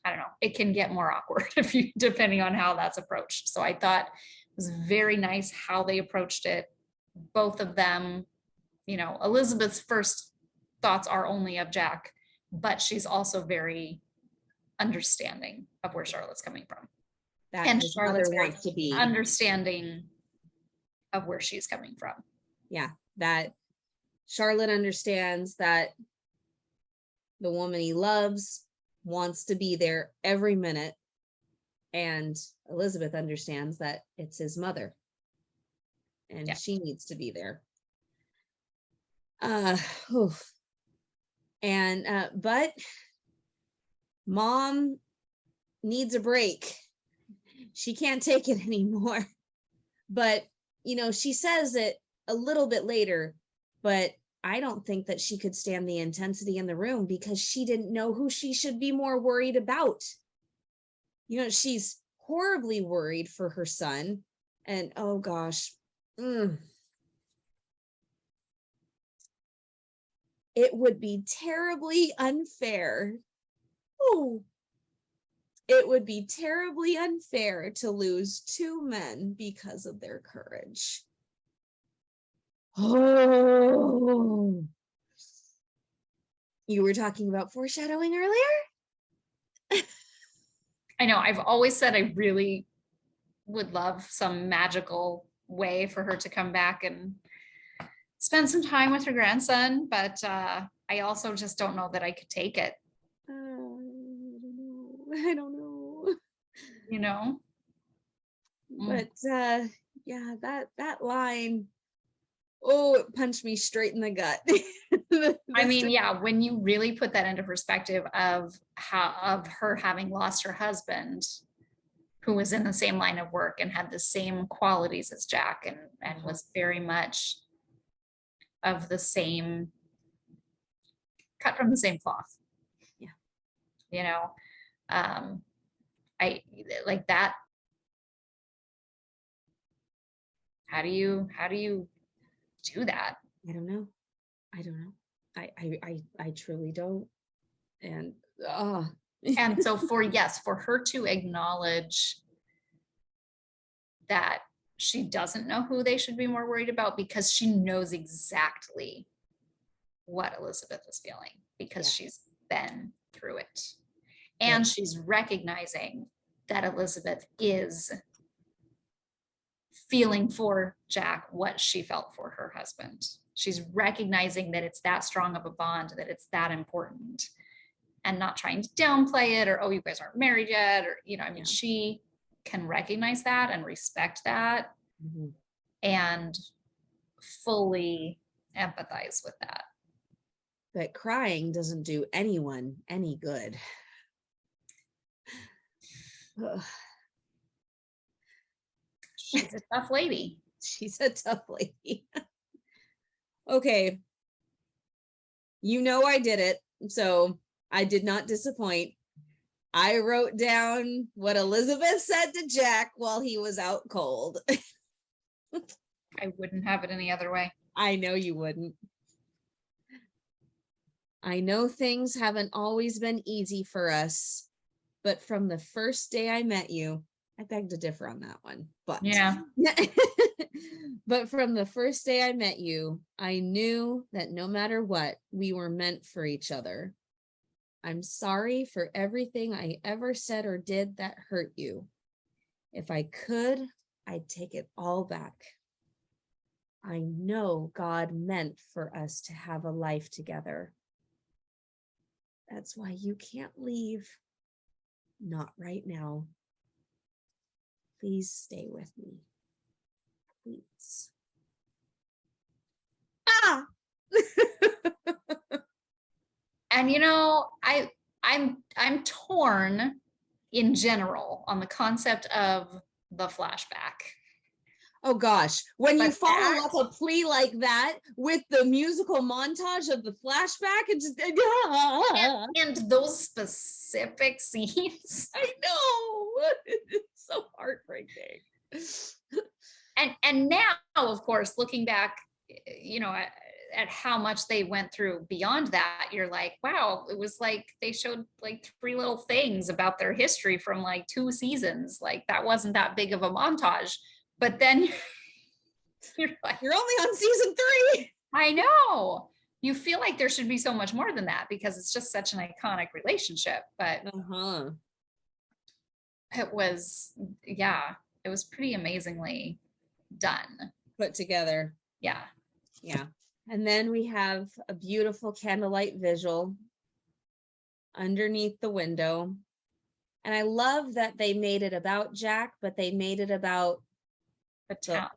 I don't know, it can get more awkward depending on how that's approached. So I thought it was very nice how they approached it. both of them, Elizabeth's first thoughts are only of Jack, but she's also very understanding of where Charlotte's coming from. That And his Charlotte's mother very wants to be. understanding of where she's coming from. Yeah, that Charlotte understands that the woman he loves wants to be there every minute. And Elizabeth understands that it's his mother and she needs to be there. But Mom needs a break. She can't take it anymore. But, she says it a little bit later, but I don't think that she could stand the intensity in the room because she didn't know who she should be more worried about. She's horribly worried for her son. And oh gosh, it would be terribly unfair. It would be terribly unfair to lose two men because of their courage. Oh, you were talking about foreshadowing earlier? I know, I've always said I really would love some magical way for her to come back and spend some time with her grandson, but I also just don't know that I could take it. I don't know. But yeah, that line, it punched me straight in the gut. I mean, yeah, when you really put that into perspective of her having lost her husband, who was in the same line of work and had the same qualities as Jack and was very much of the same, cut from the same cloth. Yeah. I like that. How do you do that? I don't know. I truly don't. And and so for her to acknowledge that she doesn't know who they should be more worried about because she knows exactly what Elizabeth is feeling because she's been through it. And she's recognizing that Elizabeth is feeling for Jack what she felt for her husband. She's recognizing that it's that strong of a bond, that it's that important, and not trying to downplay it or, oh, you guys aren't married yet, or, she can recognize that and respect that and fully empathize with that. But crying doesn't do anyone any good. She's a tough lady. She's a tough lady. Okay. I did it. So I did not disappoint. I wrote down what Elizabeth said to Jack while he was out cold. I wouldn't have it any other way. I know you wouldn't. I know things haven't always been easy for us, but from the first day I met you, I beg to differ on that one, but yeah. But from the first day I met you, I knew that no matter what, we were meant for each other. I'm sorry for everything I ever said or did that hurt you. If I could, I'd take it all back. I know God meant for us to have a life together. That's why you can't leave. Not right now. Please stay with me. Please. And I'm torn in general on the concept of the flashback. Oh gosh, when you follow up a plea like that with the musical montage of the flashback, and just and those specific scenes. I know. It's so heartbreaking. And now, of course, looking back, at how much they went through beyond that, you're like, wow, it was like they showed like 3 little things about their history from like 2 seasons. Like that wasn't that big of a montage. But then You're like, you're only on season 3. I know. You feel like there should be so much more than that because it's just such an iconic relationship. But it was, yeah, it was pretty amazingly done. Put together. Yeah. Yeah. And then we have a beautiful candlelight visual underneath the window. And I love that they made it about Jack, but they made it about The town.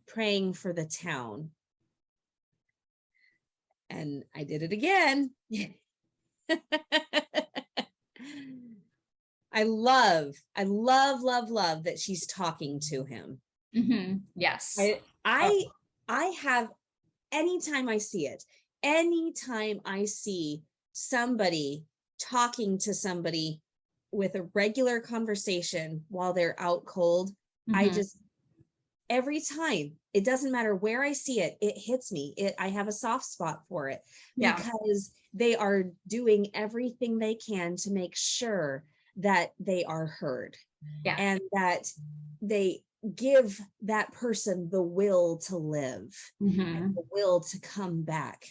praying for the town. And I did it again. I love that she's talking to him. Mm-hmm. Yes. I have, anytime I see somebody talking to somebody with a regular conversation while they're out cold, Mm-hmm. Every time, it doesn't matter where I see it, it hits me. I have a soft spot for it because they are doing everything they can to make sure that they are heard and that they give that person the will to live and the will to come back.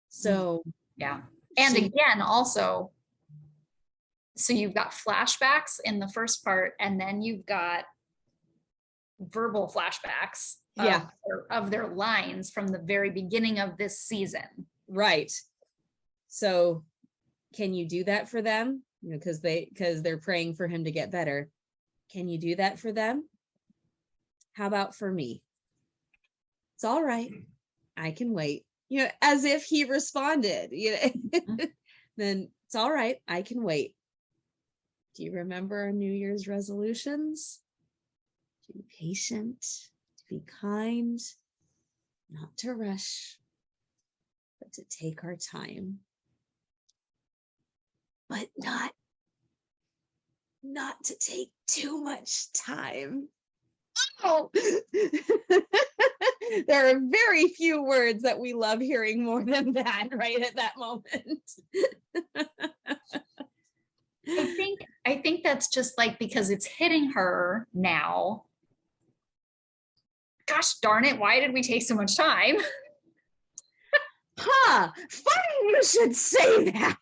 So, yeah. And again, also, so you've got flashbacks in the first part, and then you've got verbal flashbacks of their lines from the very beginning of this season. Right. So can you do that for them? You know, because they're praying for him to get better. Can you do that for them? How about for me? It's all right. I can wait. You know, as if he responded, you know, then it's all right. I can wait. Do you remember our New Year's resolutions? To be patient, to be kind, not to rush, but to take our time. But not to take too much time. Oh, there are very few words that we love hearing more than that right at that moment. I think that's just like because it's hitting her now. Gosh darn it, why did we take so much time? Funny you should say that.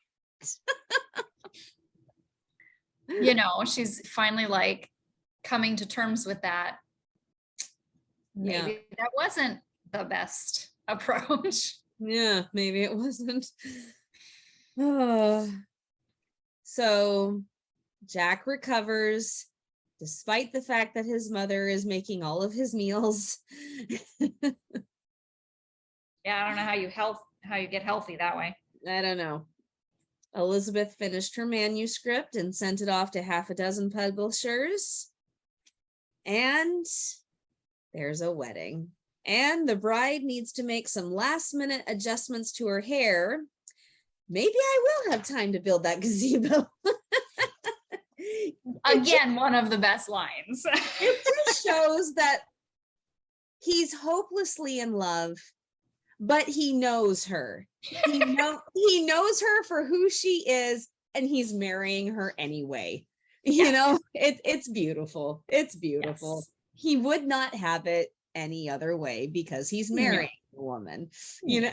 You know, she's finally like coming to terms with that. Maybe that wasn't the best approach. Yeah, maybe it wasn't. So Jack recovers despite the fact that his mother is making all of his meals. Yeah, I don't know how you get healthy that way. I don't know. Elizabeth finished her manuscript and sent it off to half a dozen publishers. And there's a wedding. And the bride needs to make some last-minute adjustments to her hair. Maybe I will have time to build that gazebo. Again, one of the best lines. It just shows that he's hopelessly in love, but he knows her. He knows her for who she is, and he's marrying her anyway. You know, it's beautiful. It's beautiful. Yes. He would not have it any other way because he's marrying a woman, you know.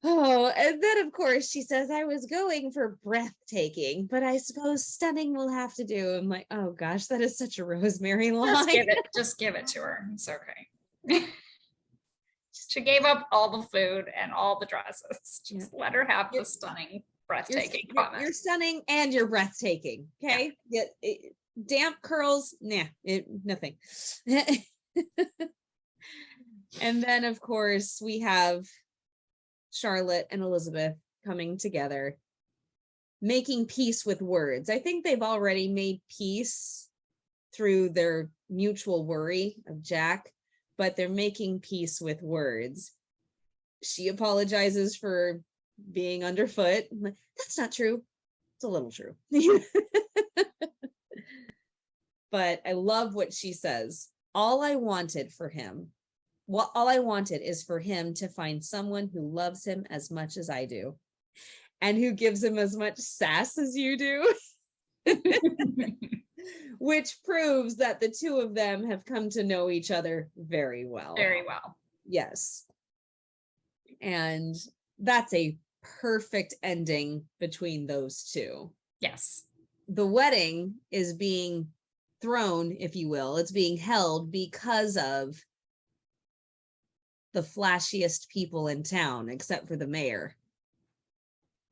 Oh, and then of course she says, I was going for breathtaking, but I suppose stunning will have to do. I'm like, oh gosh, that is such a Rosemary line. Just give it to her. It's okay. She gave up all the food and all the dresses. Just let her have the stunning, breathtaking comment. You're stunning and you're breathtaking. Okay. Yeah. Damp curls, nothing. And then of course we have Charlotte and Elizabeth coming together, making peace with words. I think they've already made peace through their mutual worry of Jack, but they're making peace with words. She apologizes for being underfoot. That's not true. It's a little true. But I love what she says. All I wanted is for him to find someone who loves him as much as I do and who gives him as much sass as you do. which proves that the two of them have come to know each other very well. Very well. Yes. And that's a perfect ending between those two. Yes. The wedding is being thrown, if you will. It's being held because of the flashiest people in town, except for the mayor.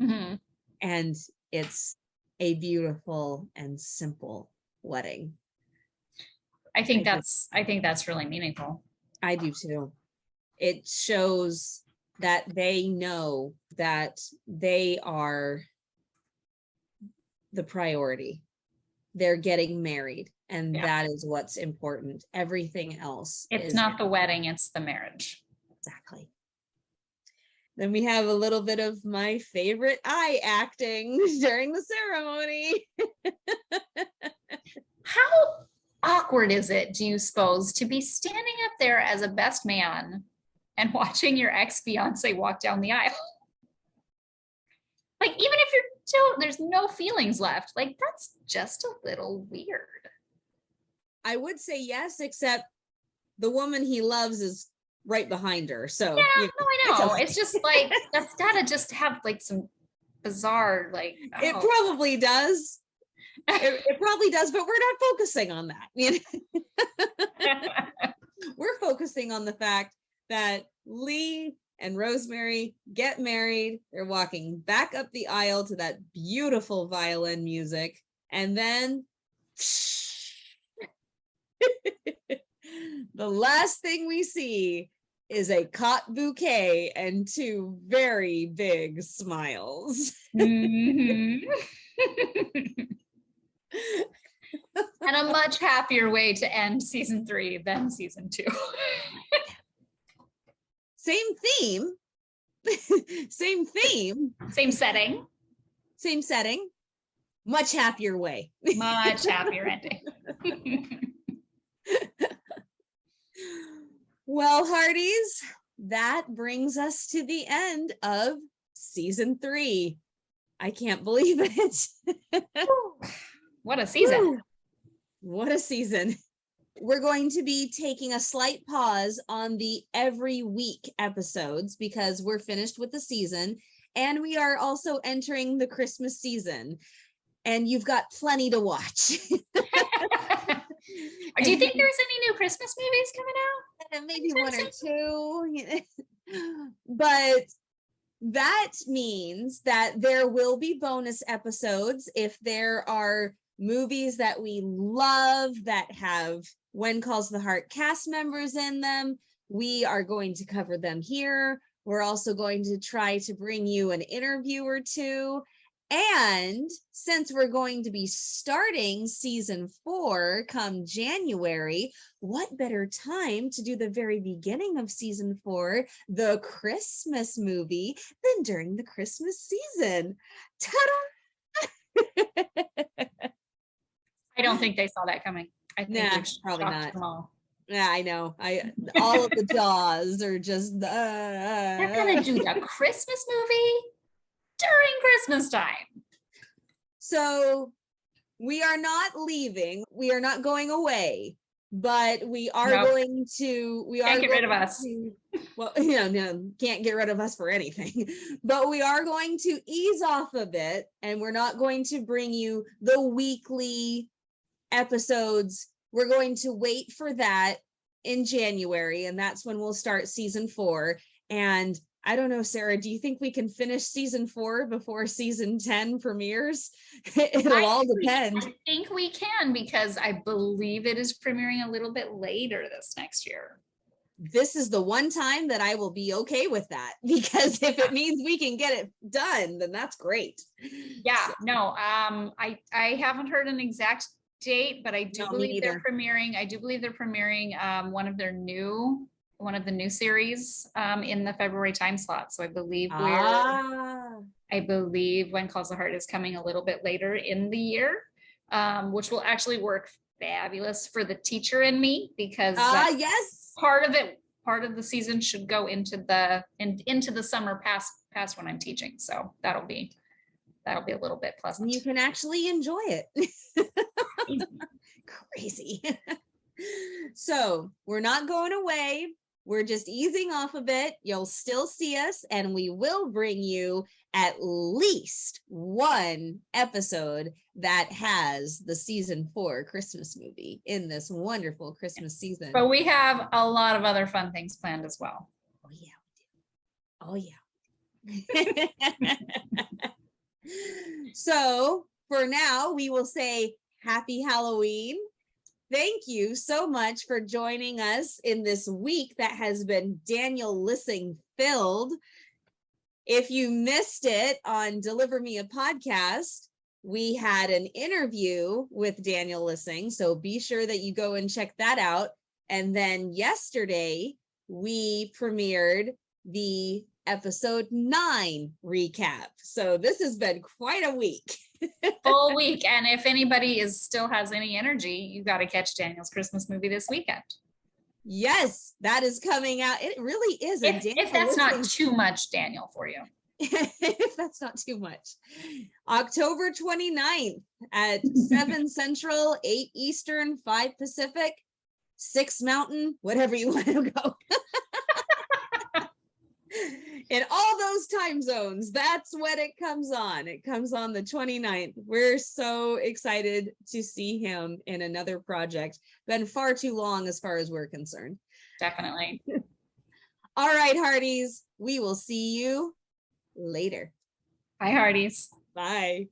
Mm-hmm. And it's a beautiful and simple wedding. I think that's really meaningful. I do too. It shows that they know that they are the priority. They're getting married, and that is what's important. Everything else it's not the wedding, it's the marriage. Exactly. Then we have a little bit of my favorite eye acting during the ceremony. How awkward is it, do you suppose, to be standing up there as a best man and watching your ex-fiance walk down the aisle? Like, even if you're still, there's no feelings left, like, that's just a little weird. I would say yes, except the woman he loves is right behind her. So yeah, no, I know. It's just like, that's gotta just have like some bizarre, like, it probably does. It probably does, but we're not focusing on that. We're focusing on the fact that Lee and Rosemary get married. They're walking back up the aisle to that beautiful violin music. And then the last thing we see is a caught bouquet and two very big smiles. Mm-hmm. And a much happier way to end season 3 than season 2. Same theme. Same theme. Same setting. Same setting. Much happier way. Much happier ending. Well, hearties, that brings us to the end of season 3. I can't believe it. What a season. Woo. What a season. We're going to be taking a slight pause on the every week episodes because we're finished with the season and we are also entering the Christmas season and you've got plenty to watch. Do you think there's any new Christmas movies coming out? Maybe one or two. But that means that there will be bonus episodes if there are movies that we love that have When Calls the Heart cast members in them. We are going to cover them here. We're also going to try to bring you an interview or two. And since we're going to be starting season 4 come January, what better time to do the very beginning of season 4, the Christmas movie, than during the Christmas season? Ta-da! I don't think they saw that coming. I think probably not. Yeah, I know. All of the jaws are just they're gonna do the Christmas movie during Christmas time. So we are not leaving. We are not going away, but we are going to. We can't are get rid of us. Well, no, can't get rid of us for anything. But we are going to ease off a bit, and we're not going to bring you the weekly episodes. We're going to wait for that in January, and that's when we'll start season 4. And I don't know, Sarah, do you think we can finish season 4 before season 10 premieres? It'll all depend. I think we can, because I believe it is premiering a little bit later this next year. This is the one time that I will be okay with that, because if it means we can get it done, then that's great. Yeah, no, I haven't heard an exact date, but I do believe they're premiering. I do believe they're premiering one of the new series in the February time slot. So I believe When Calls the Heart is coming a little bit later in the year, which will actually work fabulous for the teacher and me, because yes, part of the season should go into the summer past when I'm teaching. So that'll be a little bit pleasant. You can actually enjoy it. crazy. So we're not going away. We're just easing off a bit. You'll still see us, and we will bring you at least one episode that has the season 4 Christmas movie in this wonderful Christmas season. But we have a lot of other fun things planned as well. Oh yeah, we do. Oh yeah. So for now, we will say happy Halloween. Thank you so much for joining us in this week that has been Daniel Lissing filled. If you missed it on Deliver Me a Podcast, we had an interview with Daniel Lissing, so be sure that you go and check that out. And then yesterday, we premiered the episode 9 recap. So this has been quite a week. Full week. And if anybody still has any energy, you got to catch Daniel's Christmas movie this weekend. Yes, that is coming out. It really is. If that's not too much, Daniel, for you. If that's not too much. October 29th at 7 Central, 8 Eastern, 5 Pacific, 6 Mountain, whatever you want to go. In all those time zones, that's when it comes on. It comes on the 29th. We're so excited to see him in another project. Been far too long as far as we're concerned. Definitely. All right, Hearties. We will see you later. Bye, Hearties. Bye.